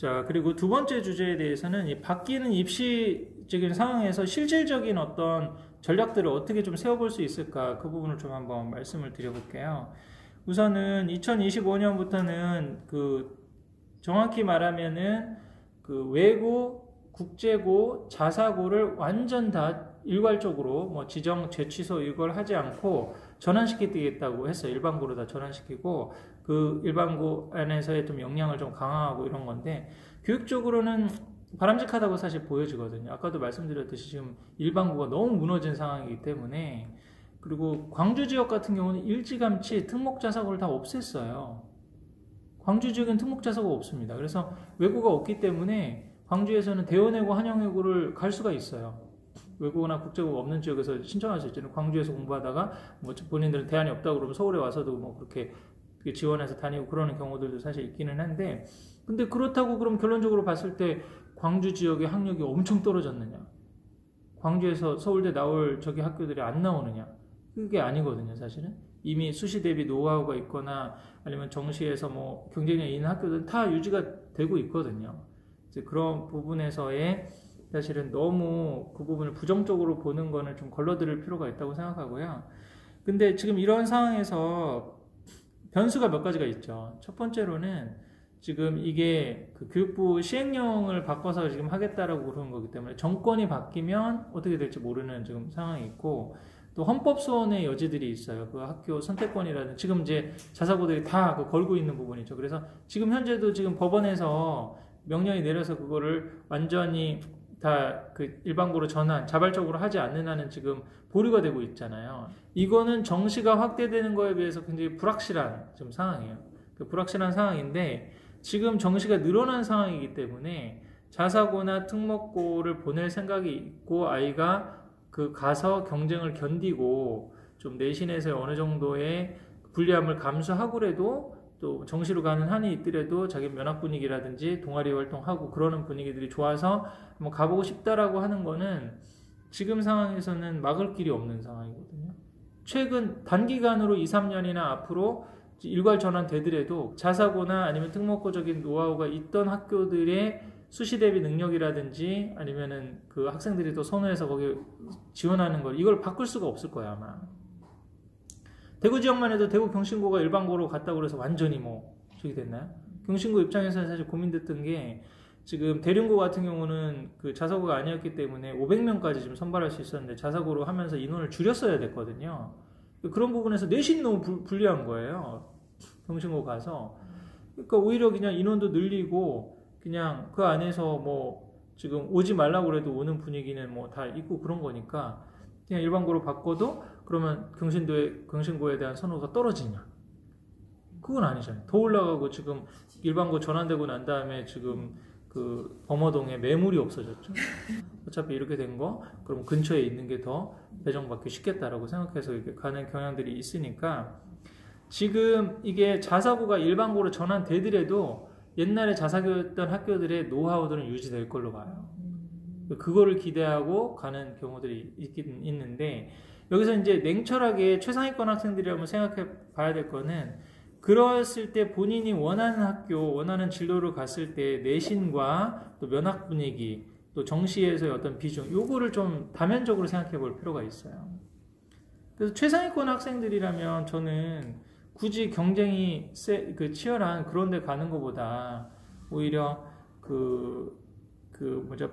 자, 그리고 두 번째 주제에 대해서는 이 바뀌는 입시적인 상황에서 실질적인 어떤 전략들을 어떻게 좀 세워볼 수 있을까, 그 부분을 좀 한번 말씀을 드려볼게요. 우선은 2025년부터는 정확히 말하면은 외고, 국제고, 자사고를 완전 다 일괄적으로 뭐 지정, 재취소 이걸 하지 않고 전환시키겠다고 했어요. 일반고로 다 전환시키고 일반고 안에서의 좀 역량을 좀 강화하고 이런 건데, 교육적으로는 바람직하다고 사실 보여지거든요. 아까도 말씀드렸듯이 지금 일반고가 너무 무너진 상황이기 때문에. 그리고 광주 지역 같은 경우는 일찌감치 특목자사고를 다 없앴어요. 광주 지역엔 특목자사고가 없습니다. 그래서 외고가 없기 때문에 광주에서는 대원외고, 한영외고를 갈 수가 있어요. 외고나 국제고가 없는 지역에서 신청할 수 있잖아요. 광주에서 공부하다가 뭐 본인들은 대안이 없다고 그러면 서울에 와서도 뭐 그렇게 지원해서 다니고 그러는 경우들도 사실 있기는 한데, 근데 그렇다고 그럼 결론적으로 봤을 때 광주 지역의 학력이 엄청 떨어졌느냐? 광주에서 서울대 나올 저기 학교들이 안 나오느냐? 그게 아니거든요, 사실은. 이미 수시 대비 노하우가 있거나 아니면 정시에서 뭐 경쟁력이 있는 학교들은 다 유지가 되고 있거든요. 이제 그런 부분에서의 사실은 너무 그 부분을 부정적으로 보는 거는 좀 걸러들일 필요가 있다고 생각하고요. 근데 지금 이런 상황에서 변수가 몇 가지가 있죠. 첫 번째로는 지금 이게 교육부 시행령을 바꿔서 지금 하겠다라고 그러는 거기 때문에 정권이 바뀌면 어떻게 될지 모르는 지금 상황이 있고, 또 헌법 소원의 여지들이 있어요. 그 학교 선택권이라든 지금 이제 자사고들이 다 걸고 있는 부분이죠. 그래서 지금 현재도 지금 법원에서 명령이 내려서 그거를 완전히 다 일반고로 전환, 자발적으로 하지 않는 한은 지금 보류가 되고 있잖아요. 이거는 정시가 확대되는 거에 비해서 굉장히 불확실한 지금 상황이에요. 불확실한 상황인데, 지금 정시가 늘어난 상황이기 때문에 자사고나 특목고를 보낼 생각이 있고 아이가 가서 경쟁을 견디고 좀 내신에서 어느 정도의 불리함을 감수하고라도 또 정시로 가는 한이 있더라도 자기 면학 분위기라든지 동아리 활동하고 그러는 분위기들이 좋아서 한번 가보고 싶다라고 하는 거는 지금 상황에서는 막을 길이 없는 상황이거든요. 최근 단기간으로 2, 3년이나 앞으로 일괄 전환 되더라도 자사고나 아니면 특목고적인 노하우가 있던 학교들의 수시 대비 능력이라든지 아니면은 학생들이 또 선호해서 거기 지원하는 걸 이걸 바꿀 수가 없을 거야, 아마. 대구 지역만 해도 대구 경신고가 일반고로 갔다고 그래서 완전히 저기 됐나요? 경신고 입장에서는 사실 고민됐던 게, 지금 대륜고 같은 경우는 자사고가 아니었기 때문에 500명까지 지금 선발할 수 있었는데 자사고로 하면서 인원을 줄였어야 됐거든요. 그런 부분에서 내신이 너무 불리한 거예요. 경신고 가서. 그러니까 오히려 그냥 인원도 늘리고 그냥 그 안에서 지금 오지 말라고 그래도 오는 분위기는 다 있고 그런 거니까 그냥 일반고로 바꿔도 그러면 경신고에 대한 선호가 떨어지냐? 그건 아니잖아요. 더 올라가고 지금 일반고 전환되고 난 다음에 지금 범어동에 매물이 없어졌죠. 어차피 이렇게 된 거, 그럼 근처에 있는 게 더 배정받기 쉽겠다라고 생각해서 이렇게 가는 경향들이 있으니까, 지금 이게 자사고가 일반고로 전환되더라도 옛날에 자사고였던 학교들의 노하우들은 유지될 걸로 봐요. 그거를 기대하고 가는 경우들이 있긴 있는데, 여기서 이제 냉철하게 최상위권 학생들이라면 생각해 봐야 될 거는, 그랬을 때 본인이 원하는 학교, 원하는 진로를 갔을 때 내신과 또 면학 분위기, 또 정시에서의 어떤 비중, 요거를 좀 다면적으로 생각해 볼 필요가 있어요. 그래서 최상위권 학생들이라면 저는 굳이 경쟁이 치열한 그런 데 가는 것보다 오히려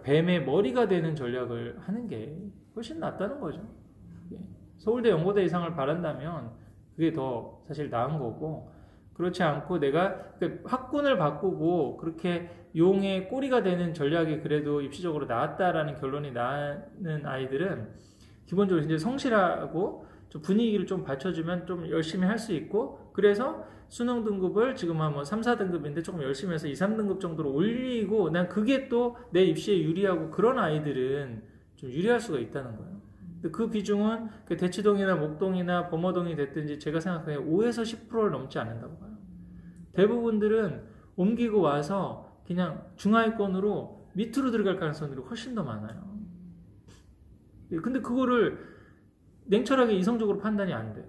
뱀의 머리가 되는 전략을 하는 게 훨씬 낫다는 거죠. 서울대 연고대 이상을 바란다면 그게 더 사실 나은 거고, 그렇지 않고 내가 학군을 바꾸고 그렇게 용의 꼬리가 되는 전략이 그래도 입시적으로 나왔다라는 결론이 나는 아이들은 기본적으로 이제 성실하고 좀 분위기를 좀 받쳐주면 좀 열심히 할 수 있고, 그래서 수능 등급을 지금 한 3, 4등급인데 조금 열심히 해서 2, 3등급 정도로 올리고, 난 그게 또 내 입시에 유리하고 그런 아이들은 좀 유리할 수가 있다는 거예요. 그 비중은 대치동이나 목동이나 범어동이 됐든지 제가 생각하기에 5에서 10%를 넘지 않는다고 봐요. 대부분들은 옮기고 와서 그냥 중하위권으로 밑으로 들어갈 가능성들이 훨씬 더 많아요. 근데 그거를 냉철하게 이성적으로 판단이 안 돼요.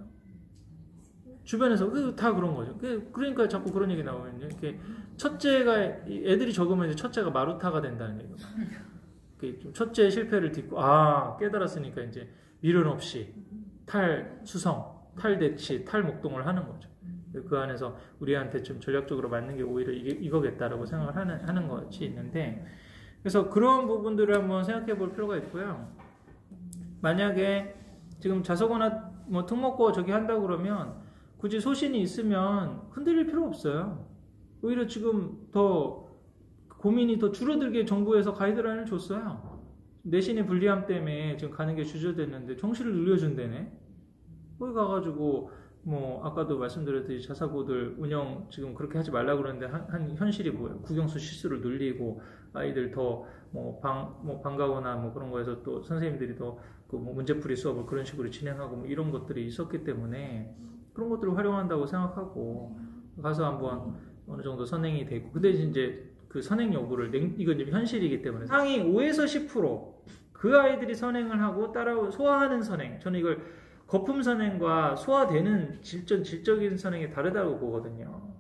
주변에서 다 그런 거죠. 그러니까 자꾸 그런 얘기 나오면요. 이렇게 첫째가 애들이 적으면 이제 첫째가 마루타가 된다는 얘기가. 첫째의 실패를 딛고 깨달았으니까 이제 미련 없이 탈수성, 탈대치, 탈목동을 하는 거죠. 그 안에서 우리한테 좀 전략적으로 맞는 게 오히려 이거겠다라고 생각을 하는 것이 있는데, 그래서 그런 부분들을 한번 생각해 볼 필요가 있고요. 만약에 지금 자서고나 뭐 특목고 저기 한다고 그러면 굳이 소신이 있으면 흔들릴 필요 없어요. 오히려 지금 더 고민이 더 줄어들게 정부에서 가이드라인을 줬어요. 내신의 불리함 때문에 지금 가는 게 주저됐는데 정시를 늘려준다네. 거기 가가지고 뭐 아까도 말씀드렸듯이 자사고들 운영 지금 그렇게 하지 말라고 그러는데 한 현실이 뭐예요? 국영수 실수를 늘리고 아이들 더 방과후나 뭐 그런 거에서 또 선생님들이 더 그 뭐 문제풀이 수업을 그런 식으로 진행하고 뭐 이런 것들이 있었기 때문에 그런 것들을 활용한다고 생각하고 가서 한번 어느 정도 선행이 되고, 근데 이제 그 선행 여부를 이건 지금 현실이기 때문에 상위 5에서 10% 그 아이들이 선행을 하고 소화하는 선행, 저는 이걸 거품 선행과 소화되는 질적인 선행이 다르다고 보거든요.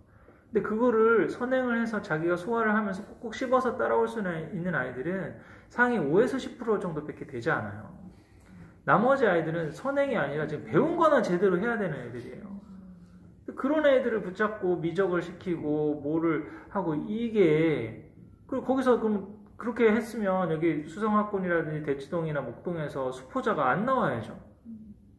근데 그거를 선행을 해서 자기가 소화를 하면서 꼭꼭 씹어서 따라올 수 있는 아이들은 상위 5에서 10% 정도밖에 되지 않아요. 나머지 아이들은 선행이 아니라 지금 배운 거나 제대로 해야 되는 애들이에요. 그런 애들을 붙잡고 미적을 시키고 뭐를 하고 그리고 거기서 그럼 그렇게 했으면 여기 수성학군이라든지 대치동이나 목동에서 수포자가 안 나와야죠.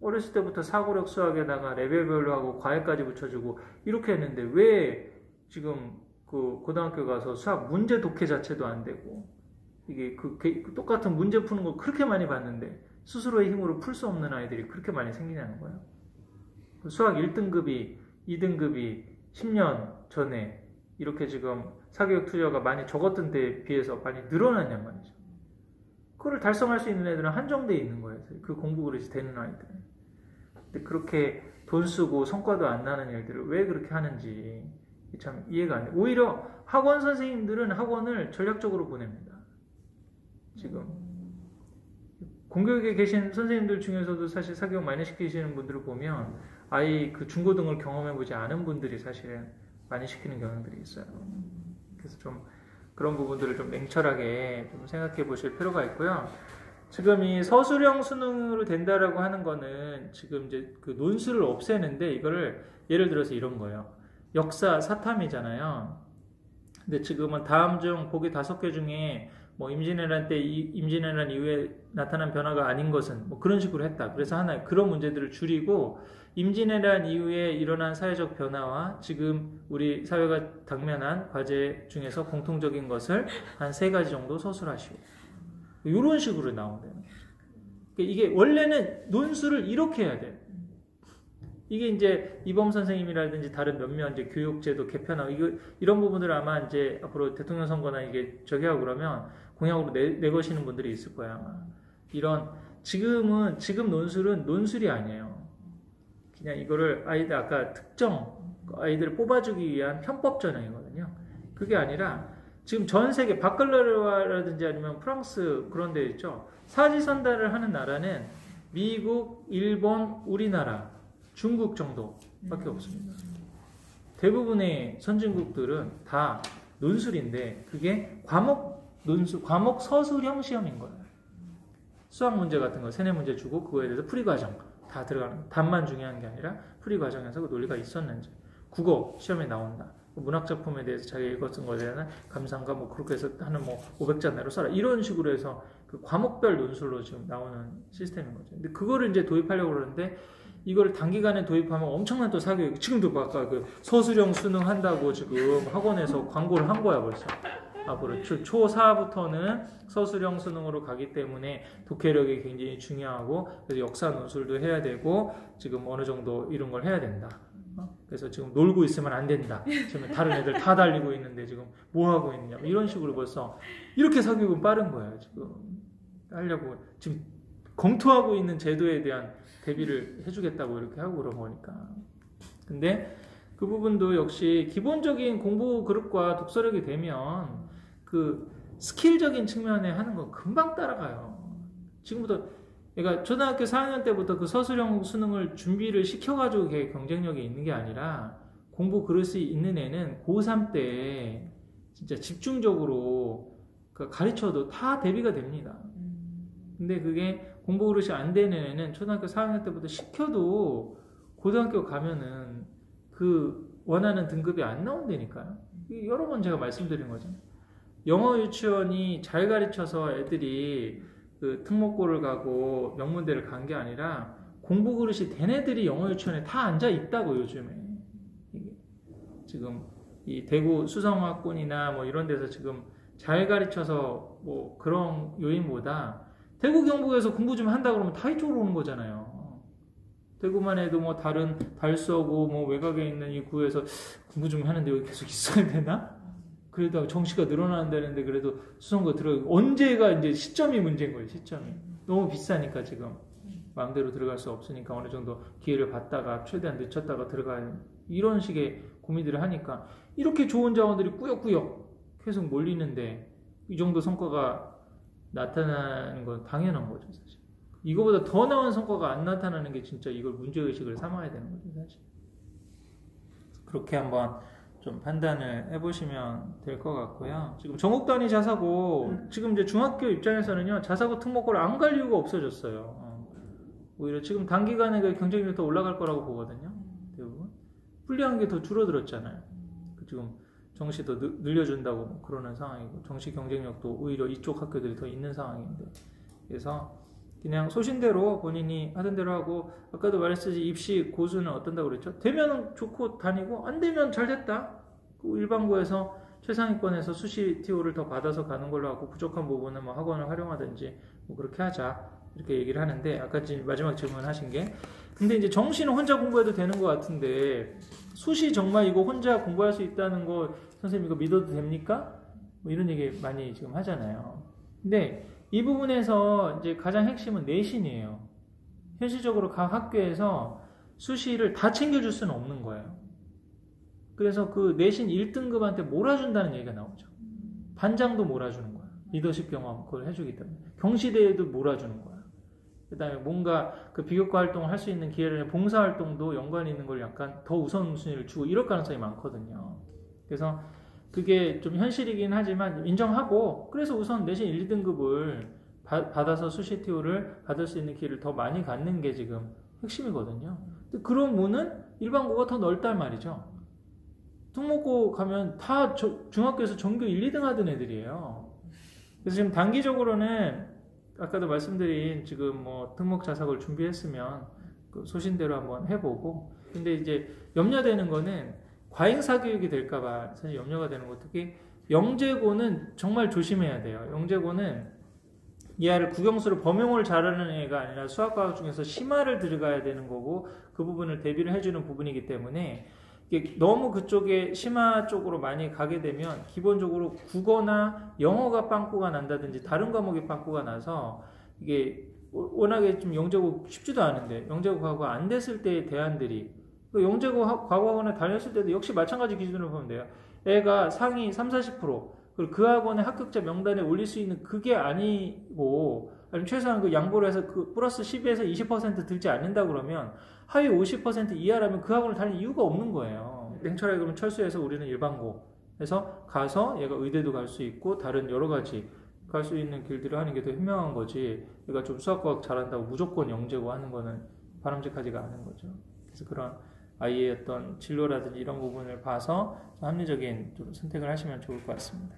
어렸을 때부터 사고력 수학에다가 레벨별로 하고 과외까지 붙여주고 이렇게 했는데 왜 지금 그 고등학교 가서 수학 문제 독해 자체도 안 되고 이게 똑같은 문제 푸는 걸 그렇게 많이 봤는데 스스로의 힘으로 풀 수 없는 아이들이 그렇게 많이 생기냐는 거예요. 수학 1등급이 2등급이 10년 전에 이렇게 지금 사교육 투자가 많이 적었던 데에 비해서 많이 늘어났냔 말이죠. 그걸 달성할 수 있는 애들은 한정되어 있는 거예요. 그 공부 그릇이 되는 아이들. 근데 그렇게 돈 쓰고 성과도 안 나는 애들을 왜 그렇게 하는지 참 이해가 안 돼요. 오히려 학원 선생님들은 학원을 전략적으로 보냅니다. 지금 공교육에 계신 선생님들 중에서도 사실 사교육 많이 시키시는 분들을 보면 아이 그 중고등을 경험해보지 않은 분들이 사실은 많이 시키는 경향들이 있어요. 그래서 좀 그런 부분들을 좀 냉철하게 좀 생각해 보실 필요가 있고요. 지금 이 서술형 수능으로 된다라고 하는 거는 지금 이제 그 논술을 없애는데 이거를 예를 들어서 이런 거예요. 역사 사탐이잖아요. 근데 지금은 다음 중 보기 5개 중에 뭐 임진왜란 때 임진왜란 이후에 나타난 변화가 아닌 것은 뭐 그런 식으로 했다. 그래서 하나 그런 문제들을 줄이고 임진왜란 이후에 일어난 사회적 변화와 지금 우리 사회가 당면한 과제 중에서 공통적인 것을 한 3가지 정도 서술하시오. 이런 식으로 나온다는 거죠. 이게 원래는 논술을 이렇게 해야 돼요. 이게 이제 이범 선생님이라든지 다른 몇몇 이제 교육제도 개편하고 이런 부분들을 아마 이제 앞으로 대통령 선거나 이게 저기 하고 그러면 공약으로 내거시는 분들이 있을 거야. 아마. 지금 논술은 논술이 아니에요. 그냥 이거를 아까 특정 아이들을 뽑아주기 위한 편법 전형이거든요. 그게 아니라 지금 전 세계 바클라르와라든지 아니면 프랑스 그런 데 있죠. 사지선다를 하는 나라는 미국, 일본, 우리나라, 중국 정도밖에 없습니다. 대부분의 선진국들은 다 논술인데 그게 과목 서술형 시험인 거예요. 수학 문제 같은 거 세네 문제 주고 그거에 대해서 풀이과정 다 들어가는, 답만 중요한 게 아니라 풀이과정에서 그 논리가 있었는지, 국어 시험에 나온다. 문학작품에 대해서 자기가 읽었던 거에 대한 감상과 뭐 그렇게 해서 하는 뭐 500자 내로 써라. 이런 식으로 해서 그 과목별 논술로 지금 나오는 시스템인 거죠. 근데 그거를 이제 도입하려고 그러는데 이걸 단기간에 도입하면 엄청난 또 사교육, 지금도 아까 그 서술형 수능 한다고 지금 학원에서 광고를 한 거야 벌써. 앞으로 초4부터는 서술형 수능으로 가기 때문에 독해력이 굉장히 중요하고 그래서 역사 논술도 해야 되고 지금 어느 정도 이런 걸 해야 된다. 그래서 지금 놀고 있으면 안 된다. 지금 다른 애들 다 달리고 있는데 지금 뭐 하고 있느냐. 이런 식으로 벌써 이렇게 사교육은 빠른 거예요. 지금 하려고 지금 검토하고 있는 제도에 대한 대비를 해주겠다고 이렇게 하고 그런 거니까. 근데 그 부분도 역시 기본적인 공부 그릇과 독서력이 되면 그 스킬적인 측면에 하는 거 금방 따라가요. 지금부터 그러니까 초등학교 4학년 때부터 그 서술형 수능을 준비를 시켜가지고 그게 경쟁력이 있는 게 아니라 공부 그릇이 있는 애는 고3 때 진짜 집중적으로 가르쳐도 다 대비가 됩니다. 근데 그게 공부 그릇이 안 되는 애는 초등학교 4학년 때부터 시켜도 고등학교 가면은 그 원하는 등급이 안 나온다니까요. 여러 번 제가 말씀드린 거죠. 영어 유치원이 잘 가르쳐서 애들이 그 특목고를 가고 명문대를 간 게 아니라 공부 그릇이 된 애들이 영어 유치원에 다 앉아 있다고 요즘에. 이게 지금 이 대구 수성화군이나 뭐 이런 데서 지금 잘 가르쳐서 뭐 그런 요인보다 대구 경북에서 공부 좀 한다 그러면 다 이쪽으로 오는 거잖아요. 대구만 해도 뭐 다른 달서구 뭐 외곽에 있는 이 구에서 공부 좀 하는데 여기 계속 있어야 되나? 그래도 정시가 늘어난다는데 그래도 수성고 언제가 이제 시점이 문제인 거예요. 시점이 너무 비싸니까 지금 마음대로 들어갈 수 없으니까 어느 정도 기회를 받다가 최대한 늦췄다가 들어가는 이런 식의 고민들을 하니까 이렇게 좋은 자원들이 꾸역꾸역 계속 몰리는데 이 정도 성과가 나타나는 건 당연한 거죠, 사실. 이거보다 더 나은 성과가 안 나타나는 게 진짜 이걸 문제의식을 삼아야 되는 거죠, 사실. 그렇게 한번 좀 판단을 해보시면 될 것 같고요. 지금 전국 단위 자사고, 지금 이제 중학교 입장에서는요, 자사고 특목고를 안 갈 이유가 없어졌어요. 오히려 지금 단기간에 그 경쟁률이 더 올라갈 거라고 보거든요. 대부분. 불리한 게 더 줄어들었잖아요. 지금 정시 더 늘려준다고 그러는 상황이고, 정시 경쟁력도 오히려 이쪽 학교들이 더 있는 상황인데. 그래서 그냥 소신대로 본인이 하던 대로 하고, 아까도 말했듯이 입시 고수는 어떤다고 그랬죠? 되면 좋고 다니고, 안 되면 잘 됐다. 일반고에서 최상위권에서 수시 TO를 더 받아서 가는 걸로 하고, 부족한 부분은 뭐 학원을 활용하든지 뭐 그렇게 하자. 이렇게 얘기를 하는데, 아까 마지막 질문하신 게, 근데 이제 정시는 혼자 공부해도 되는 것 같은데, 수시 정말 이거 혼자 공부할 수 있다는 거, 선생님 이거 믿어도 됩니까? 뭐 이런 얘기 많이 지금 하잖아요. 근데 이 부분에서 이제 가장 핵심은 내신이에요. 현실적으로 각 학교에서 수시를 다 챙겨줄 수는 없는 거예요. 그래서 그 내신 1등급한테 몰아준다는 얘기가 나오죠. 반장도 몰아주는 거야. 리더십 경험 그걸 해주기 때문에. 경시대에도 몰아주는 거야. 그 다음에 뭔가 그 비교과 활동을 할 수 있는 기회를 봉사활동도 연관이 있는 걸 약간 더 우선순위를 주고 이럴 가능성이 많거든요. 그래서 그게 좀 현실이긴 하지만 인정하고, 그래서 우선 내신 1, 2등급을 받아서 수시 TO를 받을 수 있는 기회를 더 많이 갖는 게 지금 핵심이거든요. 근데 그런 문은 일반고가 더 넓단 말이죠. 특목고 가면 다 중학교에서 전교 1, 2등 하던 애들이에요. 그래서 지금 단기적으로는 아까도 말씀드린 지금 뭐 특목 자사고를 준비했으면 그 소신대로 한번 해보고, 근데 이제 염려되는 거는 과잉사 교육이 될까봐 사실 염려가 되는 거. 특히 영재고는 정말 조심해야 돼요. 영재고는 이 아이를 국영수를 범용을 잘하는 애가 아니라 수학과학 중에서 심화를 들어가야 되는 거고, 그 부분을 대비를 해주는 부분이기 때문에 이게 너무 그쪽에 심화 쪽으로 많이 가게 되면 기본적으로 국어나 영어가 빵꾸가 난다든지 다른 과목이 빵꾸가 나서 이게 워낙에 좀 영재고 쉽지도 않은데 영재고 과거가 안 됐을 때의 대안들이, 영재고 과거학원에 다녔을 때도 역시 마찬가지 기준으로 보면 돼요. 애가 상위 30, 40% 그리고 그 학원의 합격자 명단에 올릴 수 있는 그게 아니고, 아니면 최소한 그 양보를 해서 그 플러스 10에서 20% 들지 않는다 그러면 하위 50% 이하라면 그 학원을 다닐 이유가 없는 거예요. 냉철하게 그러면 철수해서 우리는 일반고에서 가서 얘가 의대도 갈 수 있고 다른 여러 가지 갈 수 있는 길들을 하는 게 더 현명한 거지, 얘가 좀 수학과학 잘한다고 무조건 영재고 하는 거는 바람직하지가 않은 거죠. 그래서 그런 아이의 어떤 진로라든지 이런 부분을 봐서 합리적인 좀 선택을 하시면 좋을 것 같습니다.